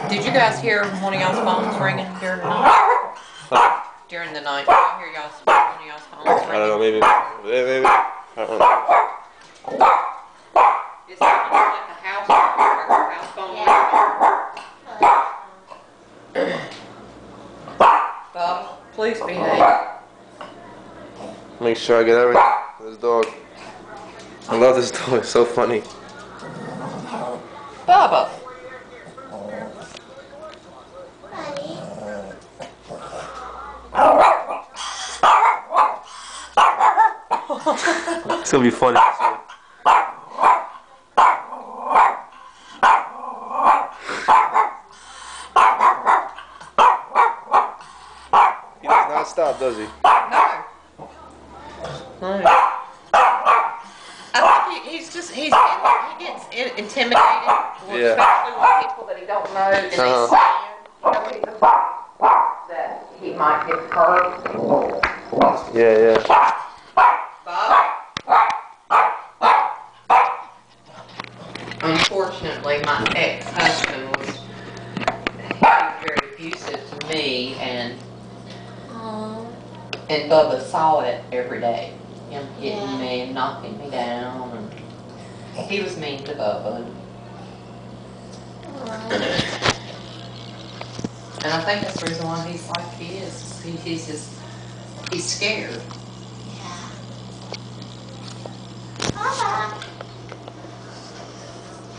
Did you guys hear one of y'all's phones ringing during the night? During the night, did y'all hear one of y'all's phones ringing? I don't know, maybe. I don't know. It's like a house phone. Bob, please behave. Make sure I get everything. This dog. I love this dog. It's so funny. Bubba. It's gonna be funny. He does not stop, does he? No. I think he gets intimidated, especially with people that he don't know, and they stand. That he might get hurt. Yeah. Bob? Unfortunately, my ex-husband was very abusive to me, and Bubba saw it every day. Him hitting me and knocking me down, and he was mean to Bubba. And I think that's the reason why he's like he is. He's scared.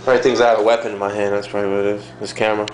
Probably thinks I have a weapon in my hand. That's probably what it is. This camera.